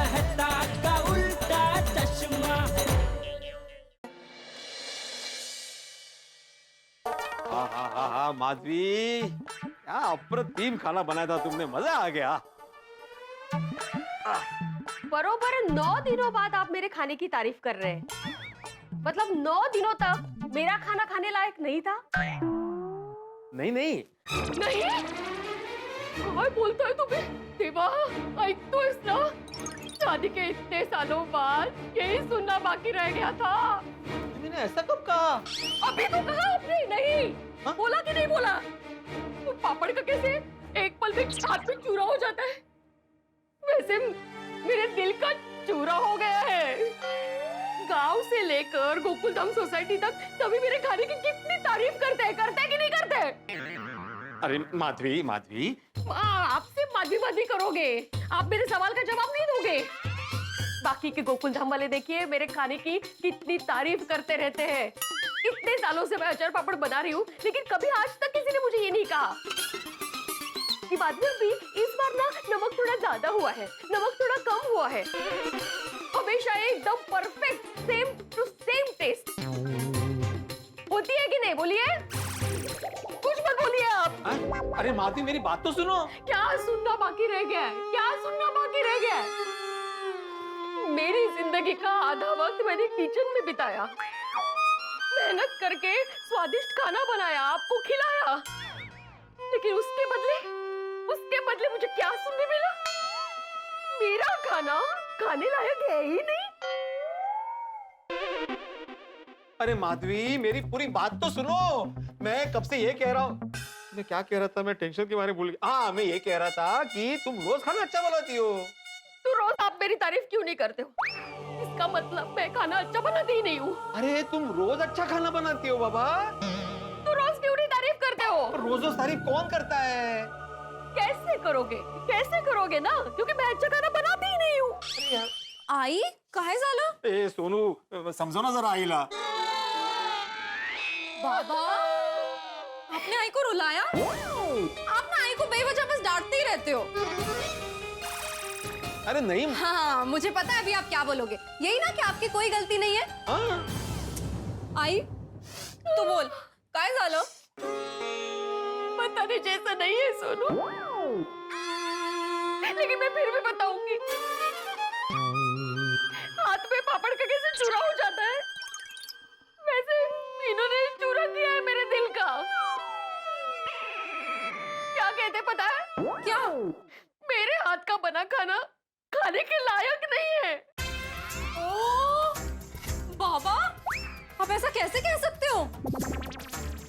कहता का उल्टा चश्मा। हाँ माधवी, क्या अप्रतिम खाना बनाया था तुमने, मजा आ गया। बरोबर 9 दिनों बाद आप मेरे खाने की तारीफ कर रहे हैं। मतलब 9 दिनों तक मेरा खाना खाने लायक नहीं था। नहीं नहीं नहीं, काय बोलता है तुम्हें? देवा, ऐकतोयस ना? शादी के इतने सालों बाद यही सुनना बाकी रह गया था। मैंने ऐसा कब कहा? अभी तो कहा आपने। नहीं हाँ? बोला कि नहीं बोला? तो पापड़ का कैसे एक पल में हाथ में चूरा हो जाता है, वैसे मेरे दिल का चूरा हो गया है। गांव से लेकर गोकुलधाम सोसाइटी तक सभी मेरे खाने की कितनी तारीफ करते हैं कि नहीं करते? अरे माधवी माधवी, आपसे माधवी माधवी करोगे, आप मेरे सवाल का जवाब नहीं दोगे। बाकी के गोकुलधाम वाले देखिए मेरे खाने की कितनी तारीफ करते रहते हैं। इतने सालों से मैं अचार पापड़ बना रही हूँ, लेकिन कभी आज तक किसी ने मुझे ये नहीं कहा कि माधवी भी इस बार ना नमक थोड़ा ज्यादा हुआ है, नमक थोड़ा कम हुआ है। हमेशा एकदम perfect same to same taste होती है कि नहीं? बोलिए, कुछ मत बोलिए आप। अरे माधवी मेरी बात तो सुनो। क्या सुनना बाकी रह गया है? क्या सुनना बाकी रह गया है? मेरी जिंदगी का आधा वक्त मैंने किचन में बिताया, मेहनत करके स्वादिष्ट खाना बनाया, आपको खिलाया, लेकिन उसके बदले मुझे क्या सुनने मिला? मेरा खाना खाने लायक है ही नहीं। अरे माधवी मेरी पूरी बात तो सुनो। मैं कब से ये कह रहा हूँ। मैं क्या कह रहा था, मैं टेंशन के बारे में भूल गया। हाँ, मैं ये कह रहा था कि तुम रोज खाना अच्छा बनाती हो। तो रोज आप मेरी तारीफ क्यों नहीं करते हो? इसका मतलब मैं खाना अच्छा बनाती ही नहीं हूँ। अरे तुम रोज अच्छा खाना बनाती हो बाबा। तो रोज क्यों नहीं तारीफ करते हो? रोज रोज तारीफ कौन करता है? कैसे करोगे ना, क्योंकि मैं अच्छा खाना बनाती ही नहीं हूँ। आई काहे झालं? ए सोनू, समझो ना जरा आईला। बाबा, आपने आई को रुलाया? आप ना आई को बेवजह बस डांटते ही रहते हो। अरे नहीं। हाँ, मुझे पता है अभी आप क्या बोलोगे। यही ना कि आपकी कोई गलती नहीं है। हाँ। आई तो बोल, काय झालं? बताने जैसा नहीं है सोनू, लेकिन मैं फिर भी बताऊंगी। हाथ में पापड़ का कैसे चूरा हो जाता है, वैसे इन्होंने चूरा किया है मेरे दिल का। क्या कहते पता है? क्या? मेरे हाथ का बना खाना खाने के लायक नहीं है। ओ, बाबा, आप ऐसा कैसे कह सकते हो?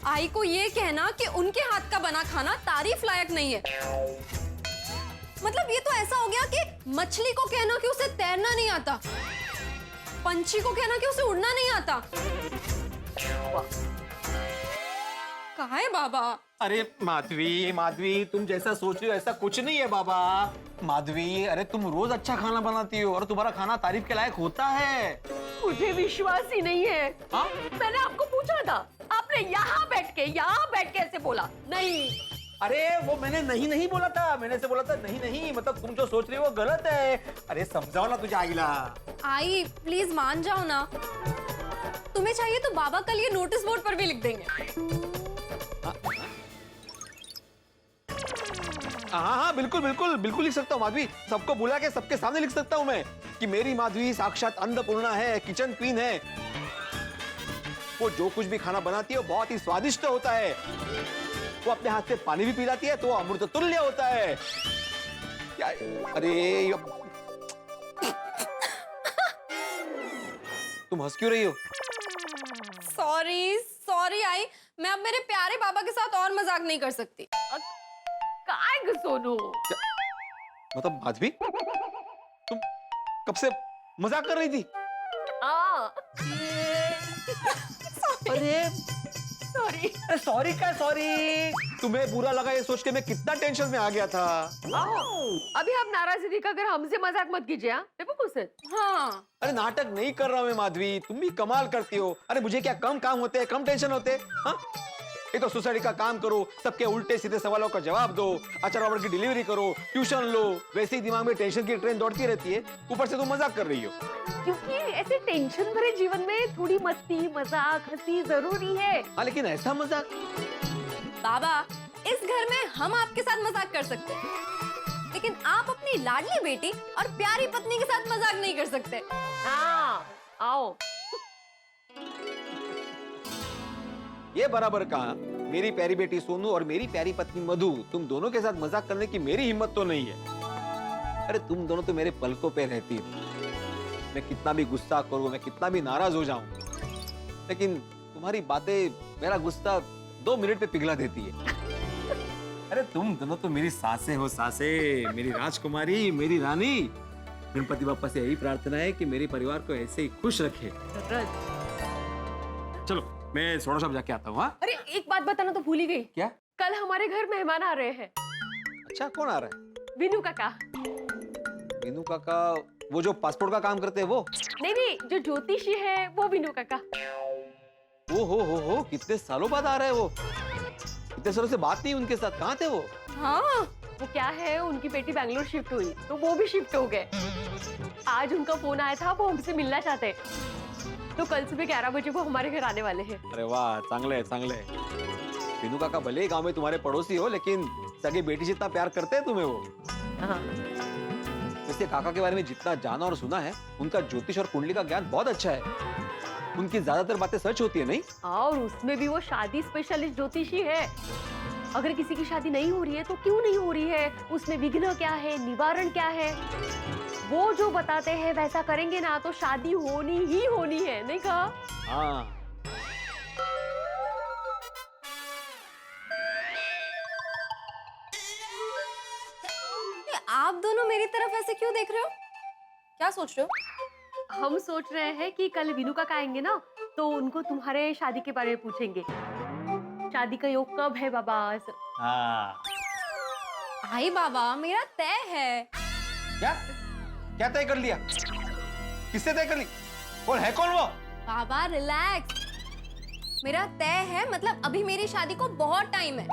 आई को ये कहना कि उनके हाथ का बना खाना तारीफ लायक नहीं है, मतलब ये तो ऐसा हो गया कि मछली को कहना कि उसे तैरना नहीं आता, पंछी को कहना कि उसे उड़ना नहीं आता। कहाँ है बाबा? अरे माधवी तुम जैसा सोच रही हो ऐसा कुछ नहीं है बाबा। माधवी, अरे तुम रोज अच्छा खाना बनाती हो और तुम्हारा खाना तारीफ के लायक होता है। मुझे विश्वास ही नहीं है। हाँ? मैंने आपको पूछा था, आपने यहाँ बैठ के ऐसे बोला नहीं। अरे वो मैंने नहीं बोला था, मैंने से बोला था नहीं, मतलब तुम जो सोच रही हो वो गलत है। अरे समझाओ ना तुझे आईला। आई प्लीज मान जाओ ना। तुम्हें चाहिए तो बाबा कल ये नोटिस बोर्ड पर भी लिख देंगे। हाँ बिल्कुल लिख सकता हूँ माधवी। सबको बुला के सबके सामने लिख सकता हूँ मैं कि मेरी माधवी साक्षात अन्नपूर्णा है, किचन क्वीन है। वो जो कुछ भी खाना बनाती है वो बहुत ही स्वादिष्ट होता है। वो अपने हाथ से पानी भी पिलाती है तो वो अमृत तुल्य होता है। क्या? अरे तुम हंस क्यों रही हो? सॉरी आई, मैं अब मेरे प्यारे बाबा के साथ और मजाक नहीं कर सकती। काय सोनू? मतलब माधवी तुम कब से मजाक कर रही थी? अरे सॉरी तुम्हें बुरा लगा ये सोच के मैं कितना टेंशन में आ गया था। अभी आप नाराजगी दिखाकर हमसे मजाक मत कीजिए। देखो कुछ। हाँ, अरे नाटक नहीं कर रहा हूँ मैं माधवी, तुम भी कमाल करती हो। अरे मुझे क्या कम काम होते हैं, कम टेंशन होते हैं? हाँ? ये तो सोसाइटी का काम करो, सबके उल्टे सीधे सवालों का जवाब दो, अचार पापड़ की डिलीवरी करो, ट्यूशन लो, वैसे ही दिमाग में टेंशन की ट्रेन दौड़ती रहती है, ऊपर से तुम मजाक कर रही हो। क्योंकि ऐसे टेंशन भरे जीवन में थोड़ी मस्ती मजाक हंसी जरूरी है। हाँ लेकिन ऐसा मजाक। बाबा, इस घर में हम आपके साथ मजाक कर सकते हैं, लेकिन आप अपनी लाडली बेटी और प्यारी पत्नी के साथ मजाक नहीं कर सकते। हाँ, आओ। ये बराबर कहा, मेरी प्यारी बेटी सोनू और मेरी प्यारी पत्नी मधु, तुम दोनों के साथ मजाक करने की मेरी हिम्मत तो नहीं है। अरे तुम दोनों तो मेरे पलकों पे रहती हो। मैं कितना भी गुस्सा करूं, मैं कितना भी नाराज हो जाऊं, लेकिन तुम्हारी बातें मेरा गुस्सा 2 मिनट पे पिघला देती है। अरे तुम दोनों तो मेरी सासें हो, सासें, मेरी राजकुमारी, मेरी रानी। गणपति बाप्पा से यही प्रार्थना है कि मेरे परिवार को ऐसे ही खुश रखे। चलो मैं सोडा शॉप जाके आता हूँ। हाँ अरे एक बात बताना तो भूल ही गई। क्या? कल हमारे घर मेहमान आ रहे हैं। अच्छा, कौन आ रहा है? विनू काका। विनू काका? वो जो पासपोर्ट का काम करते हैं वो? नहीं, जो ज्योतिषी है वो विनू काका। ओ हो, कितने सालों बाद आ रहे हैं वो। इतने सालों से बात नहीं उनके साथ, कहाँ थे वो? हाँ, वो क्या है, उनकी बेटी बैंगलोर शिफ्ट हुई तो वो भी शिफ्ट हो गए। आज उनका फोन आया था, वो हमसे मिलना चाहते हैं, तो कल सुबह 11 बजे वो हमारे घर आने वाले हैं। अरे वाह, चांगले चांगले। विनू काका भले ही गांव में तुम्हारे पड़ोसी हो, लेकिन सगे बेटी जितना प्यार करते हैं तुम्हें वो। हाँ। वैसे काका के बारे में जितना जाना और सुना है, उनका ज्योतिष और कुंडली का ज्ञान बहुत अच्छा है। उनकी ज्यादातर बातें सच होती है, नहीं? और उसमें भी वो शादी स्पेशलिस्ट ज्योतिषी है। अगर किसी की शादी नहीं हो रही है तो क्यों नहीं हो रही है, उसमें विघ्न क्या है, निवारण क्या है, वो जो बताते हैं वैसा करेंगे ना तो शादी होनी ही होनी है, नहीं कहा? हाँ। ये आप दोनों मेरी तरफ ऐसे क्यों देख रहे हो? क्या सोच रहे हो? हम सोच रहे हैं कि कल विनू काका आएंगे ना तो उनको तुम्हारे शादी के बारे में पूछेंगे। शादी का योग कब है बाबा? हाँ। आई बाबा, मेरा तय है। क्या तय कर लिया? किससे तय कर ली? कौन है, कौन वो? बाबा रिलैक्स, मेरा तय है, मतलब अभी मेरी शादी को बहुत टाइम है।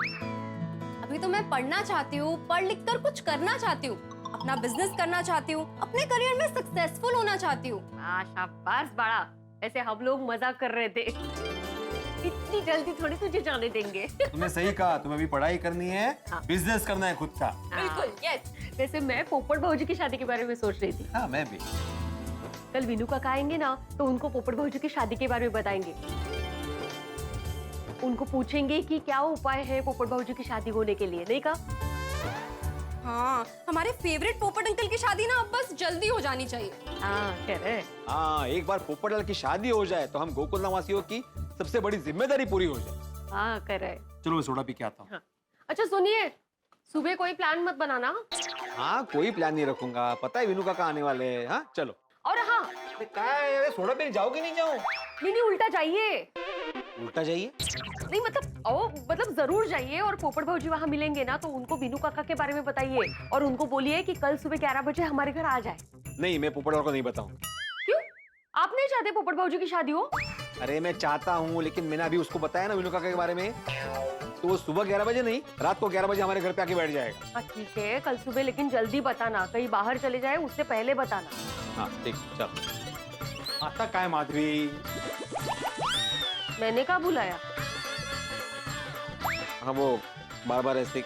अभी तो मैं पढ़ना चाहती हूँ, पढ़ लिख कर कुछ करना चाहती हूँ, अपना बिजनेस करना चाहती हूँ, अपने करियर में सक्सेसफुल होना चाहती हूँ। शाबाश बड़ा। ऐसे हम लोग मजाक कर रहे थे, इतनी जल्दी थोड़ी तुझे जाने देंगे। तुमने सही कहा, तुम्हें भी पढ़ाई करनी है, हाँ। बिजनेस करना है खुद का। बिल्कुल, यस। वैसे मैं पोपट भाऊजी की शादी के बारे में सोच रही थी। हाँ, मैं भी। कल विनू काका आएंगे ना तो उनको पोपट भाऊजी की शादी के बारे में बताएंगे। उनको पूछेंगे कि क्या उपाय है पोपट भाऊजी की शादी होने के लिए, नहीं कहा? हाँ, हमारे फेवरेट पोपट अंकल की शादी ना अब बस जल्दी हो जानी चाहिए। हाँ, हाँ, एक बार पोपटलाल की शादी हो जाए तो हम गोकुलधाम वासियों की सबसे बड़ी जिम्मेदारी पूरी हो जाए। हाँ, करे। चलो मैं सोडा पी के आता हूँ। हाँ। अच्छा सुनिए, सुबह कोई प्लान मत बनाना। हाँ, कोई प्लान नहीं रखूंगा, पता है विनू काका आने वाले हैं। हाँ चलो। और हाँ, क्या है, सोडा पीने जाओगे नहीं? जाओ। नहीं, उल्टा जाइए। उल्टा जाइए? नहीं मतलब जरूर जाइए और पोपट भाऊजी वहाँ मिलेंगे ना तो उनको विनू काका के बारे में बताइए और उनको बोलिए कि कल सुबह 11 बजे हमारे घर आ जाए। नहीं, मैं पोपटलाल को नहीं बताऊंगा। क्यों? आप नहीं चाहते पोपट भाऊजी की शादी हो? अरे मैं चाहता हूँ, लेकिन मैंने अभी उसको बताया ना विनू काका के बारे में, तो वो सुबह 11 बजे नहीं, रात को 11 बजे हमारे घर पे आके बैठ जाएगा। ठीक है, कल सुबह लेकिन जल्दी बताना, कहीं बाहर चले जाए उससे पहले बताना। हाँ ठीक, चल। आता काय माधवी? मैंने कहा बुलाया? हाँ, वो बार बार ऐसे।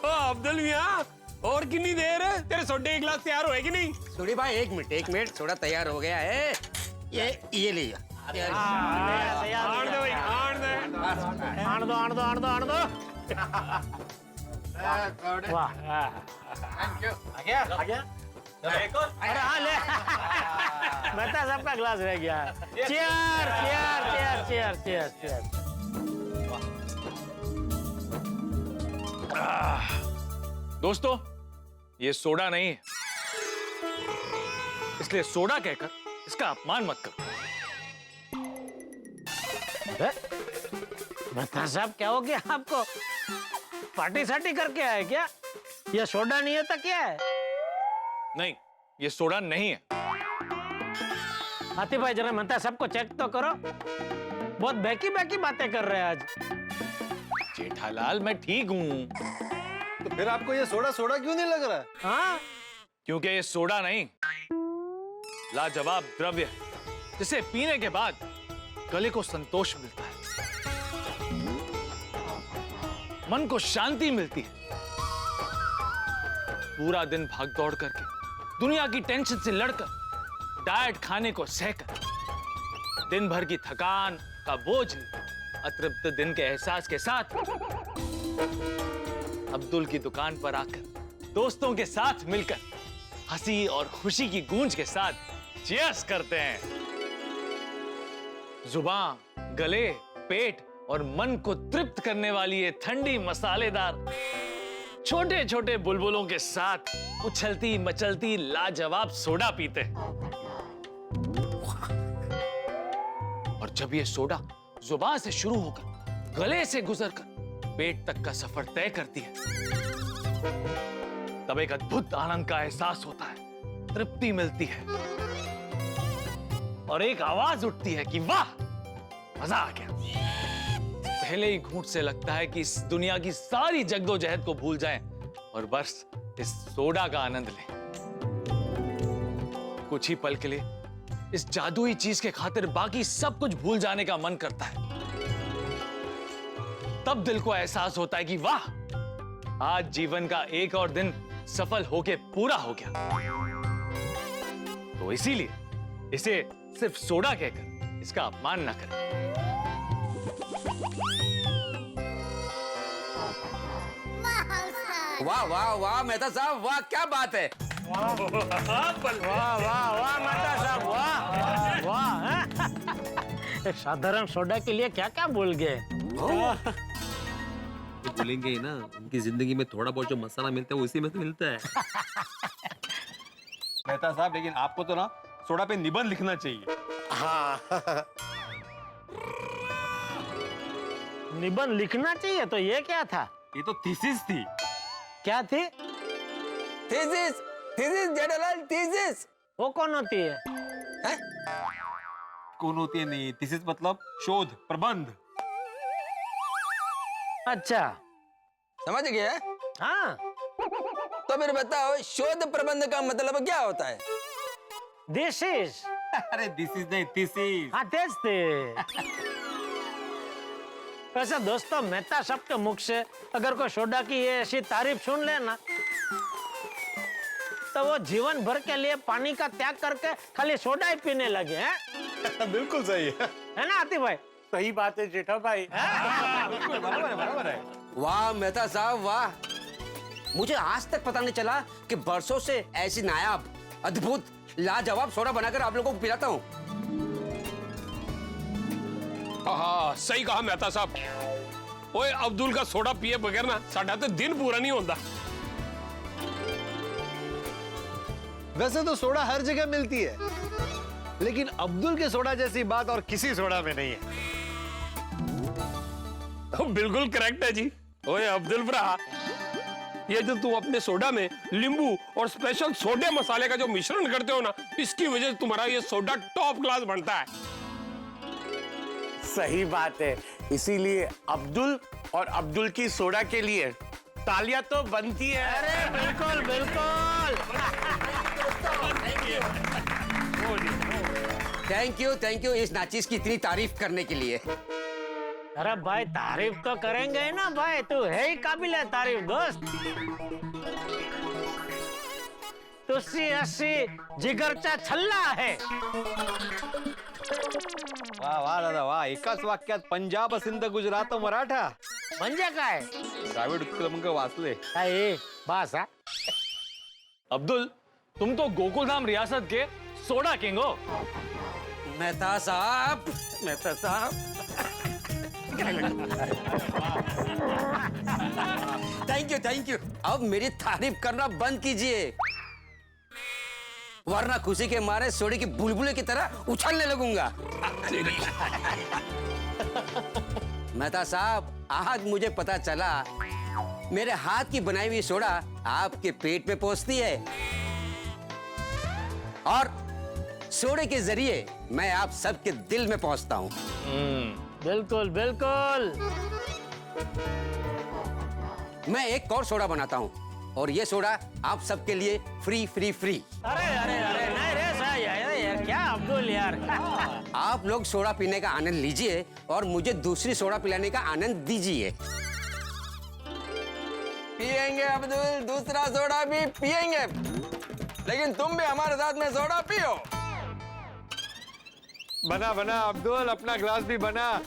अब्दुल मियाँ, और कितनी देर है? तेरे सोडे के गिलास तैयार हुए कि नहीं? सोडी भाई एक मिनट, थोड़ा तैयार हो गया है। ये लीजिए। आण दो भाई, आण दो। वाह, आ गया? अरे हाँ ले। बता, सबका गिलास रह गया। चीयर। दोस्तों, ये सोडा नहीं है, इसलिए सोडा कहकर इसका अपमान मत करो। बता साहब, क्या हो गया आपको? पार्टी साटी करके आए क्या? ये सोडा नहीं है तो क्या है? नहीं, ये सोडा नहीं है, हाथी भाई जरा मेहता सबको चेक तो करो, बहुत बैकी बैकी बातें कर रहे हैं आज। जेठालाल मैं ठीक हूँ। तो फिर आपको ये सोडा सोडा क्यों नहीं लग रहा है? हाँ क्योंकि ये सोडा नहीं, लाजवाब द्रव्य है जिसे पीने के बाद गले को संतोष मिलता है, मन को शांति मिलती है। पूरा दिन भाग दौड़ करके दुनिया की टेंशन से लड़कर डाइट खाने को सहकर दिन भर की थकान का बोझ अतृप्त दिन के एहसास के साथ अब्दुल की दुकान पर आकर दोस्तों के साथ मिलकर हंसी और खुशी की गूंज के साथ चीयर्स करते हैं। जुबान, गले, पेट और मन को तृप्त करने वाली ये ठंडी मसालेदार छोटे छोटे बुलबुलों के साथ उछलती मचलती लाजवाब सोडा पीते हैं। और जब ये सोडा जुबान से शुरू होकर गले से गुजरकर पेट तक का सफर तय करती है, तब एक अद्भुत आनंद का एहसास होता है, तृप्ति मिलती है और एक आवाज उठती है कि वाह, मजा आ गया। पहले ही घूंट से लगता है कि इस दुनिया की सारी जगदोजहद को भूल जाएं और बस इस सोडा का आनंद लें। कुछ ही पल के लिए इस जादुई चीज के खातिर बाकी सब कुछ भूल जाने का मन करता है। तब दिल को एहसास होता है कि वाह, आज जीवन का एक और दिन सफल होके पूरा हो गया। तो इसीलिए इसे सिर्फ सोडा कहकर इसका अपमान न करें। वाह वाह वाह मेहता साहब, वाह क्या बात है। वाह वाह वाह मेहता साहब, वाह वाह। साधारण सोडा के लिए क्या क्या बोल गए। तो बोलेंगे ही ना, उनकी जिंदगी में थोड़ा बहुत जो मसाला मिलता है वो इसी में तो मिलता है। मेहता साहब, लेकिन आपको तो ना सोडा पे निबंध लिखना चाहिए। निबंध लिखना चाहिए, तो ये क्या था? ये तो थीसिस थी। क्या थी? Thesis, thesis Jethalal, thesis. वो कौन होती है? हैं? कौन होती है? नहीं, थीसिस मतलब शोध, प्रबंध। अच्छा, समझ गए? हाँ। तो फिर बताओ, शोध प्रबंध का मतलब क्या होता है? This is. अरे दिस इज नहीं, थीसिस। हाँ, तेज थे। वैसे दोस्तों, मेहता साहब के मुख से अगर कोई सोडा की ये ऐसी तारीफ सुन ले ना, तो वो जीवन भर के लिए पानी का त्याग करके खाली सोडा ही पीने लगे हैं। बिल्कुल सही है ना आतिफ भाई? सही बात है जेठा भाई। बिल्कुल बराबर है। वाह मेहता साहब, वाह। मुझे आज तक पता नहीं चला कि बरसों से ऐसी नायाब, अद्भुत, लाजवाब सोडा बनाकर आप लोगों को पिलाता हूँ। हाँ, सही कहा मेहता साहब। ओए अब्दुल का सोडा पिए बगैर ना साडा तो दिन पूरा नहीं होता। वैसे तो सोडा हर जगह मिलती है, लेकिन अब्दुल के सोडा जैसी बात और किसी सोडा में नहीं है। बिल्कुल करेक्ट है जी। ओए अब्दुल भरा, ये जो तुम अपने सोडा में नींबू और स्पेशल सोडे मसाले का जो मिश्रण करते हो ना, इसकी वजह से तुम्हारा ये सोडा टॉप क्लास बनता है। सही बात है, इसीलिए अब्दुल और अब्दुल की सोडा के लिए तालियां तो बनती है। अरे बिल्कुल बिल्कुल। थैंक यू इस नाचीज की इतनी तारीफ करने के लिए। अरे भाई, तारीफ तो करेंगे ही ना भाई, तू है ही काबिल है तारीफ दोस्त। तुसी अस्सी जिगरचा छल्ला है। वाह वाह दादा वाह, एकाच वाक्यात पंजाब, सिंध, गुजरात, मराठा म्हणजे काय? द्राविड क्रमांक वाचले। काय बस हा? अब्दुल, तुम तो गोकुलधाम रियासत के सोडा किंग हो। मेहता साहब, मेहता साहब, थैंक यू। अब मेरी तारीफ करना बंद कीजिए, वरना खुशी के मारे सोडे की बुलबुले की तरह उछलने लगूंगा। मेहता साहब, आज मुझे पता चला मेरे हाथ की बनाई हुई सोडा आपके पेट में पहुंचती है और सोडे के जरिए मैं आप सबके दिल में पहुंचता हूँ। बिल्कुल बिल्कुल। मैं एक और सोडा बनाता हूँ और ये सोडा आप सबके लिए फ्री फ्री फ्री। अरे अरे अरे नहीं रे साहब यार क्या अब्दुल यार। आप लोग सोडा पीने का आनंद लीजिए और मुझे दूसरी सोडा पिलाने का आनंद दीजिए। पिएंगे अब्दुल, दूसरा सोडा भी पिएंगे, लेकिन तुम भी हमारे साथ में सोडा पियो। बना बना अब्दुल, अपना ग्लास भी बना।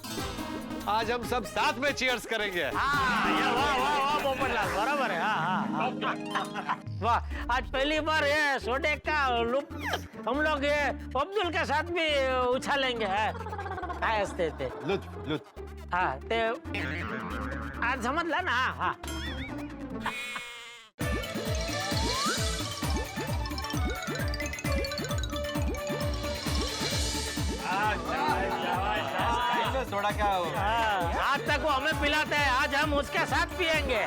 आज हम सब साथ में चीयर्स करेंगे। हाँ ये वाह वाह वाह पोपटलाल बराबर है। हाँ हाँ वाह, आज पहली बार ये सोडे का लुत्फ हम लोग ये अब्दुल के साथ भी उछालेंगे। हंसते थे लुत्फ लुत्फ। हाँ ते आज समझ ला ना। हाँ सोडा क्या हो? आज तक वो हमें पिलाते हैं, आज हम उसके साथ पिएंगे।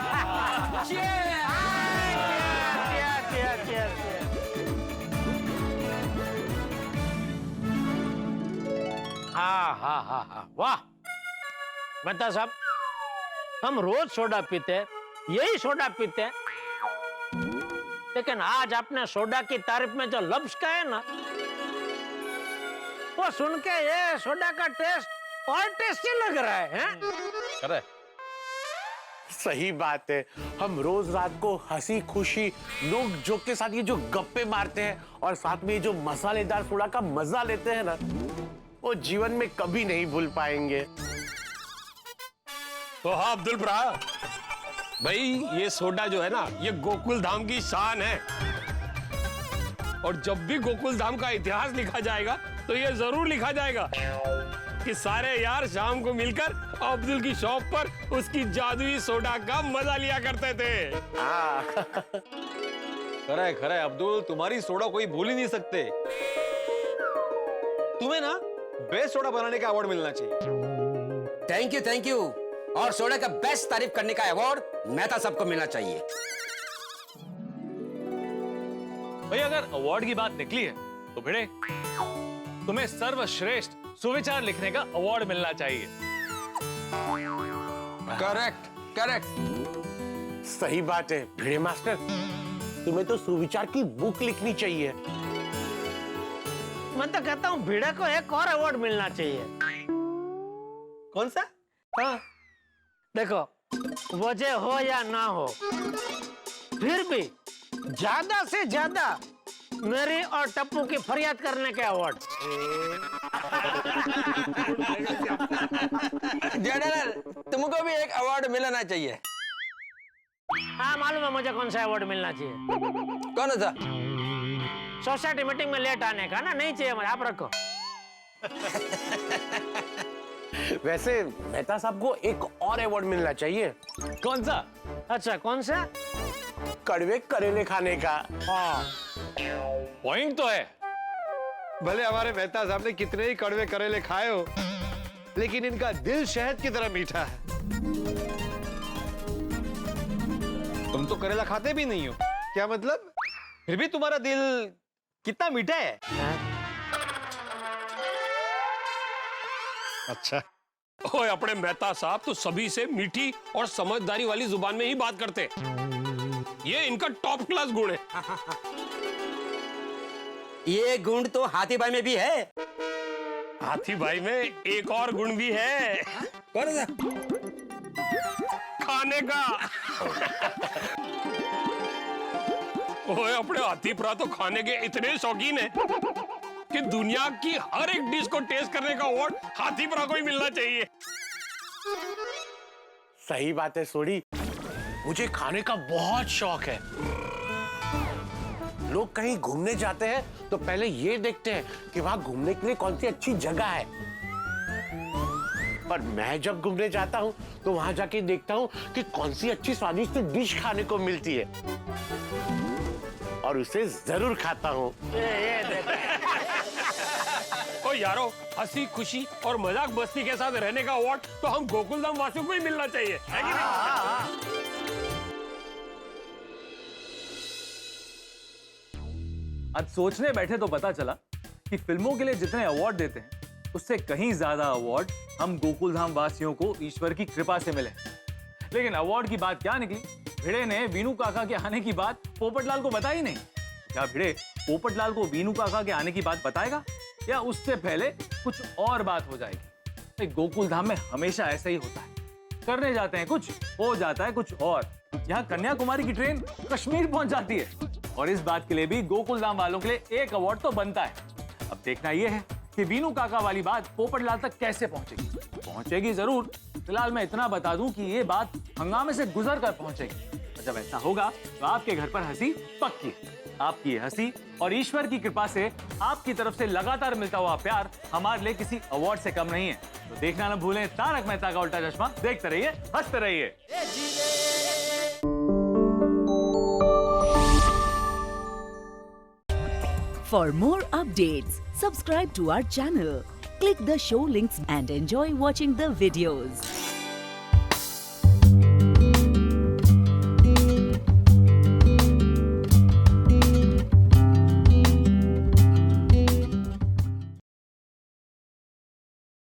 हाँ हाँ हाँ हाँ वाह बता साहब, हम रोज सोडा पीते हैं, यही सोडा पीते हैं, लेकिन आज आपने सोडा की तारीफ में जो लफ्ज कहे ना, वो सुन के ये सोडा का टेस्ट और टेस्टी लग रहा है। अरे सही बात है, हम रोज रात को हंसी खुशी नोक जोक के साथ ये जो गप्पे मारते हैं और साथ में ये जो मसालेदार सोडा का मजा लेते हैं ना, वो जीवन में कभी नहीं भूल पाएंगे। तो हाँ अब्दुल भरा, भाई ये सोडा जो है ना, ये गोकुल धाम की शान है। और जब भी गोकुल धाम का इतिहास लिखा जाएगा तो ये जरूर लिखा जाएगा कि सारे यार शाम को मिलकर अब्दुल की शॉप पर उसकी जादुई सोडा का मजा लिया करते थे। खरा है अब्दुल, तुम्हारी सोडा कोई भूल ही नहीं सकते। तुम्हें ना बेस्ट सोडा बनाने का अवार्ड मिलना चाहिए। Thank you. और सोडा का बेस्ट तारीफ करने का अवार्ड मेहता सबको मिलना चाहिए। भाई अगर अवार्ड की बात निकली है तो भिड़े तुम्हें सर्वश्रेष्ठ सुविचार लिखने का अवार्ड मिलना चाहिए। करेक्ट। सही बात है भिड़े मास्टर, तुम्हें तो सुविचार की बुक लिखनी चाहिए। मैं तो कहता हूँ भिड़े को एक और अवार्ड मिलना चाहिए। कौन सा? हाँ देखो, वजह हो या ना हो, फिर भी ज्यादा से ज्यादा मेरी और टप्पू की फरियाद करने के अवार्ड। जनरल, तुमको भी एक अवार्ड मिलना चाहिए। हाँ मालूम है मुझे कौन सा अवार्ड मिलना चाहिए। कौन सा? सोसाइटी मीटिंग में लेट आने का ना, नहीं चाहिए मुझे, आप रखो। वैसे मेहता साहब को एक और अवार्ड मिलना चाहिए। कौन सा? अच्छा कौन सा? कड़वे करेले खाने का। हाँ पॉइंट तो है। भले हमारे मेहता साहब ने कितने ही कड़वे करेले खाए हो, लेकिन इनका दिल शहद की तरह मीठा है। तुम तो करेला खाते भी नहीं हो। क्या मतलब? फिर भी तुम्हारा दिल कितना मीठा है। अच्छा। ओए अपने मेहता साहब तो सभी से मीठी और समझदारी वाली जुबान में ही बात करते। ये इनका टॉप क्लास गुण है। ये गुण तो हाथी भाई में भी है। हाथी भाई में एक और गुण भी है। कौन सा? खाने का। ओए अपने हाथी भरा तो खाने के इतने शौकीन है कि दुनिया की हर एक डिश को टेस्ट करने का अवार्ड हाथी भरा को ही मिलना चाहिए। सही बात है सोडी, मुझे खाने का बहुत शौक है। लोग कहीं घूमने जाते हैं तो पहले ये देखते हैं कि वहां घूमने के लिए कौन सी अच्छी जगह है। और मैं जब घूमने जाता हूं तो वहां जाके देखता हूं कि कौन सी अच्छी स्वादिष्ट डिश खाने को मिलती है और उसे जरूर खाता हूं। ओ यारो, हंसी खुशी और मजाक मस्ती के साथ रहने का अवार्ड तो हम गोकुलधाम वासियों को ही मिलना चाहिए, है कि नहीं? आज सोचने बैठे तो पता चला कि फिल्मों के लिए जितने अवार्ड देते हैं उससे कहीं ज्यादा अवार्ड हम गोकुलधाम वासियों को ईश्वर की कृपा से मिले। लेकिन अवार्ड की बात क्या निकली, भिड़े ने वीनू काका के आने की बात पोपटलाल को बताई नहीं। क्या भिड़े पोपटलाल को वीनू काका के आने की बात बताएगा या उससे पहले कुछ और बात हो जाएगी? गोकुलधाम में हमेशा ऐसा ही होता है, करने जाते हैं कुछ, हो जाता है कुछ और। यहाँ कन्याकुमारी की ट्रेन कश्मीर पहुंच जाती है और इस बात के लिए भी गोकुलधाम वालों के लिए एक अवार्ड तो बनता है। अब देखना यह है कि वीनू काका वाली बात पोपटलाल तक कैसे पहुंचेगी। पहुंचेगी जरूर, फिलहाल मैं इतना बता दूं कि ये बात हंगामे से गुजर कर पहुंचेगी। और जब ऐसा होगा तो आपके घर पर हंसी पक्की है। आपकी ये हंसी और ईश्वर की कृपा से आपकी तरफ से लगातार मिलता हुआ प्यार हमारे लिए किसी अवार्ड से कम नहीं है। तो देखना न भूलें तारक मेहता का उल्टा चश्मा। देखते रहिए, हंसते रहिए। For more updates, subscribe to our channel, click the show links and enjoy watching the videos.